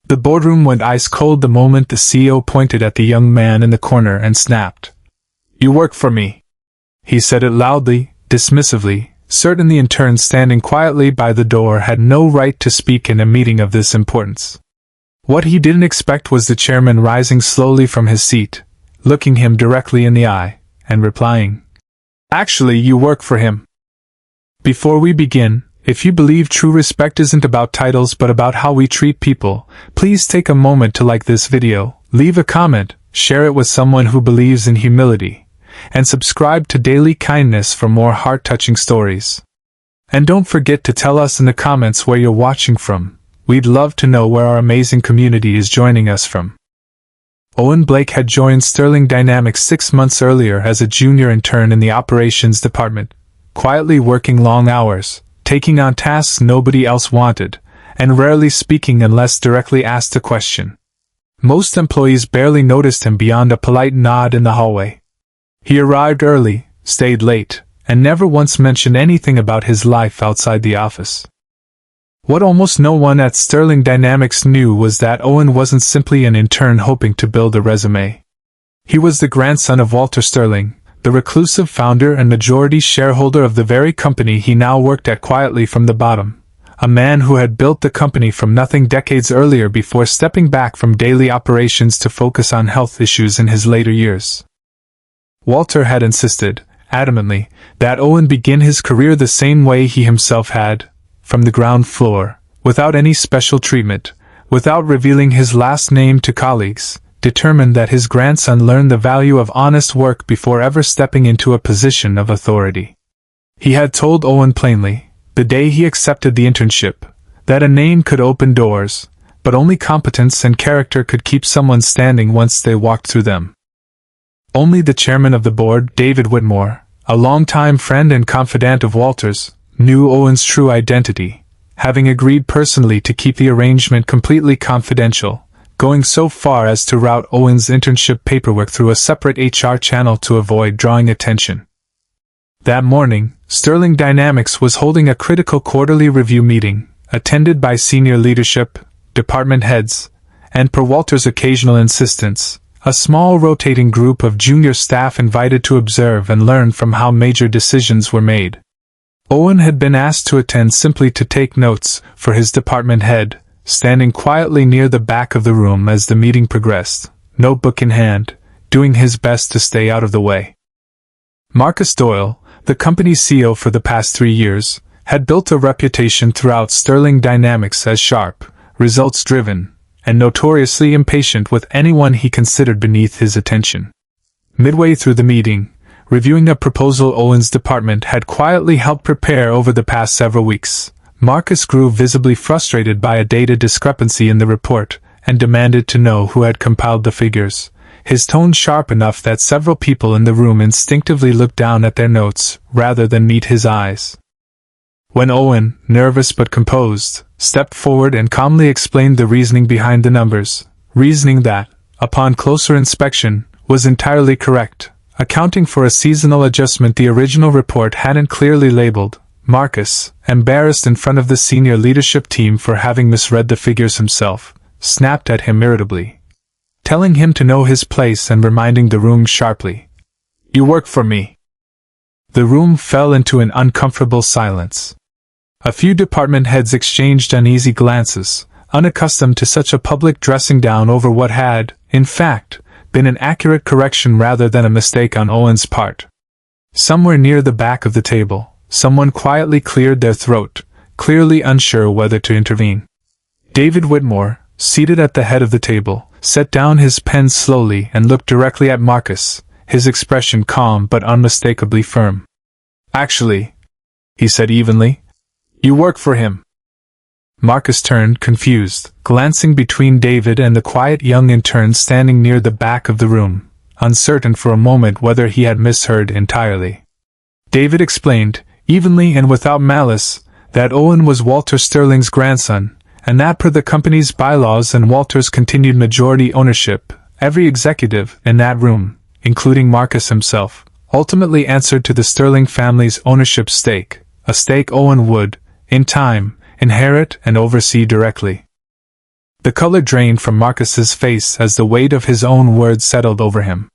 The boardroom went ice cold the moment the CEO pointed at the young man in the corner and snapped. "You work for me." He said it loudly, dismissively, certain the intern standing quietly by the door had no right to speak in a meeting of this importance. What he didn't expect was the chairman rising slowly from his seat, looking him directly in the eye, and replying, "Actually, you work for him." Before we begin, if you believe true respect isn't about titles but about how we treat people, please take a moment to like this video, leave a comment, share it with someone who believes in humility, and subscribe to Daily Kindness for more heart-touching stories. And don't forget to tell us in the comments where you're watching from. We'd love to know where our amazing community is joining us from. Owen Blake had joined Sterling Dynamics 6 months earlier as a junior intern in the operations department, quietly working long hours, taking on tasks nobody else wanted, and rarely speaking unless directly asked a question. Most employees barely noticed him beyond a polite nod in the hallway. He arrived early, stayed late, and never once mentioned anything about his life outside the office. What almost no one at Sterling Dynamics knew was that Owen wasn't simply an intern hoping to build a resume. He was the grandson of Walter Sterling, the reclusive founder and majority shareholder of the very company he now worked at quietly from the bottom, a man who had built the company from nothing decades earlier before stepping back from daily operations to focus on health issues in his later years. Walter had insisted, adamantly, that Owen begin his career the same way he himself had, from the ground floor, without any special treatment, without revealing his last name to colleagues, determined that his grandson learn the value of honest work before ever stepping into a position of authority. He had told Owen plainly, the day he accepted the internship, that a name could open doors, but only competence and character could keep someone standing once they walked through them. Only the chairman of the board, David Whitmore, a longtime friend and confidant of Walter's, knew Owen's true identity, having agreed personally to keep the arrangement completely confidential, going so far as to route Owen's internship paperwork through a separate HR channel to avoid drawing attention. That morning, Sterling Dynamics was holding a critical quarterly review meeting, attended by senior leadership, department heads, and per Walter's occasional insistence, a small rotating group of junior staff invited to observe and learn from how major decisions were made. Owen had been asked to attend simply to take notes for his department head, standing quietly near the back of the room as the meeting progressed, notebook in hand, doing his best to stay out of the way. Marcus Doyle, the company's CEO for the past 3 years, had built a reputation throughout Sterling Dynamics as sharp, results-driven, and notoriously impatient with anyone he considered beneath his attention. Midway through the meeting, reviewing a proposal Owen's department had quietly helped prepare over the past several weeks, Marcus grew visibly frustrated by a data discrepancy in the report and demanded to know who had compiled the figures, his tone sharp enough that several people in the room instinctively looked down at their notes rather than meet his eyes. When Owen, nervous but composed, stepped forward and calmly explained the reasoning behind the numbers, reasoning that, upon closer inspection, was entirely correct, accounting for a seasonal adjustment the original report hadn't clearly labeled, Marcus, embarrassed in front of the senior leadership team for having misread the figures himself, snapped at him irritably, telling him to know his place and reminding the room sharply, "You work for me." The room fell into an uncomfortable silence. A few department heads exchanged uneasy glances, unaccustomed to such a public dressing down over what had, in fact, been an accurate correction rather than a mistake on Owen's part. Somewhere near the back of the table, someone quietly cleared their throat, clearly unsure whether to intervene. David Whitmore, seated at the head of the table, set down his pen slowly and looked directly at Marcus, his expression calm but unmistakably firm. "Actually," he said evenly, "you work for him." Marcus turned, confused, glancing between David and the quiet young intern standing near the back of the room, uncertain for a moment whether he had misheard entirely. David explained, evenly and without malice, that Owen was Walter Sterling's grandson, and that per the company's bylaws and Walter's continued majority ownership, every executive in that room, including Marcus himself, ultimately answered to the Sterling family's ownership stake, a stake Owen would, in time, inherit and oversee directly. The color drained from Marcus's face as the weight of his own words settled over him.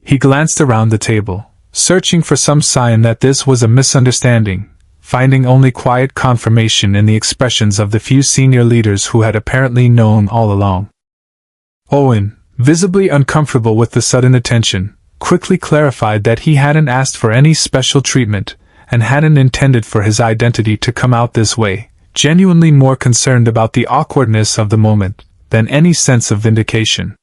He glanced around the table, searching for some sign that this was a misunderstanding, finding only quiet confirmation in the expressions of the few senior leaders who had apparently known all along. Owen, visibly uncomfortable with the sudden attention, quickly clarified that he hadn't asked for any special treatment, and hadn't intended for his identity to come out this way, genuinely more concerned about the awkwardness of the moment than any sense of vindication.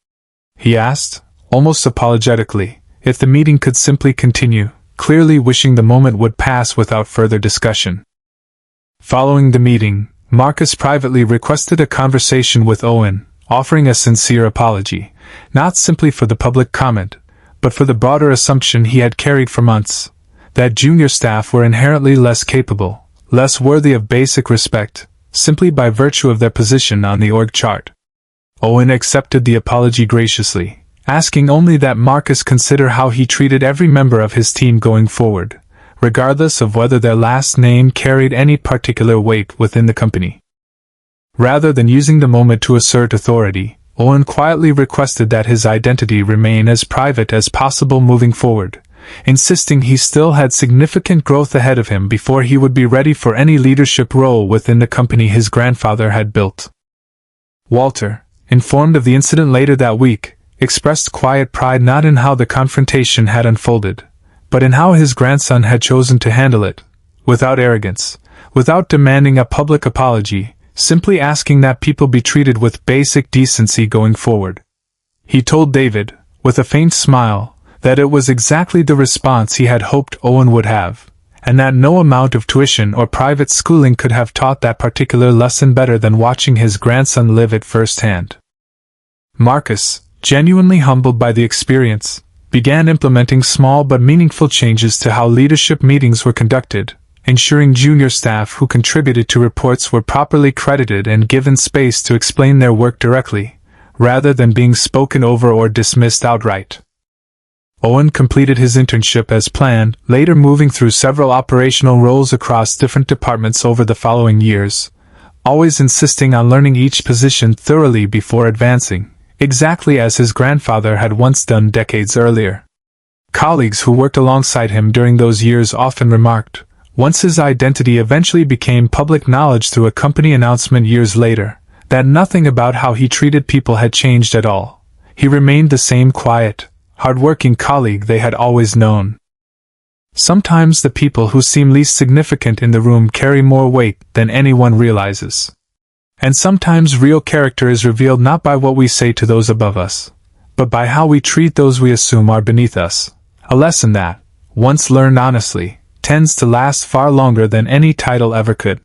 He asked, almost apologetically, if the meeting could simply continue, clearly wishing the moment would pass without further discussion. Following the meeting, Marcus privately requested a conversation with Owen, offering a sincere apology, not simply for the public comment, but for the broader assumption he had carried for months, that junior staff were inherently less capable, less worthy of basic respect, simply by virtue of their position on the org chart. Owen accepted the apology graciously, asking only that Marcus consider how he treated every member of his team going forward, regardless of whether their last name carried any particular weight within the company. Rather than using the moment to assert authority, Owen quietly requested that his identity remain as private as possible moving forward, insisting he still had significant growth ahead of him before he would be ready for any leadership role within the company his grandfather had built. Walter, informed of the incident later that week, expressed quiet pride not in how the confrontation had unfolded, but in how his grandson had chosen to handle it, without arrogance, without demanding a public apology, simply asking that people be treated with basic decency going forward. He told David, with a faint smile, that it was exactly the response he had hoped Owen would have, and that no amount of tuition or private schooling could have taught that particular lesson better than watching his grandson live it firsthand. Marcus, genuinely humbled by the experience, began implementing small but meaningful changes to how leadership meetings were conducted, ensuring junior staff who contributed to reports were properly credited and given space to explain their work directly, rather than being spoken over or dismissed outright. Owen completed his internship as planned, later moving through several operational roles across different departments over the following years, always insisting on learning each position thoroughly before advancing, exactly as his grandfather had once done decades earlier. Colleagues who worked alongside him during those years often remarked, once his identity eventually became public knowledge through a company announcement years later, that nothing about how he treated people had changed at all. He remained the same quiet, hard-working colleague they had always known. Sometimes the people who seem least significant in the room carry more weight than anyone realizes. And sometimes real character is revealed not by what we say to those above us, but by how we treat those we assume are beneath us, a lesson that, once learned honestly, tends to last far longer than any title ever could.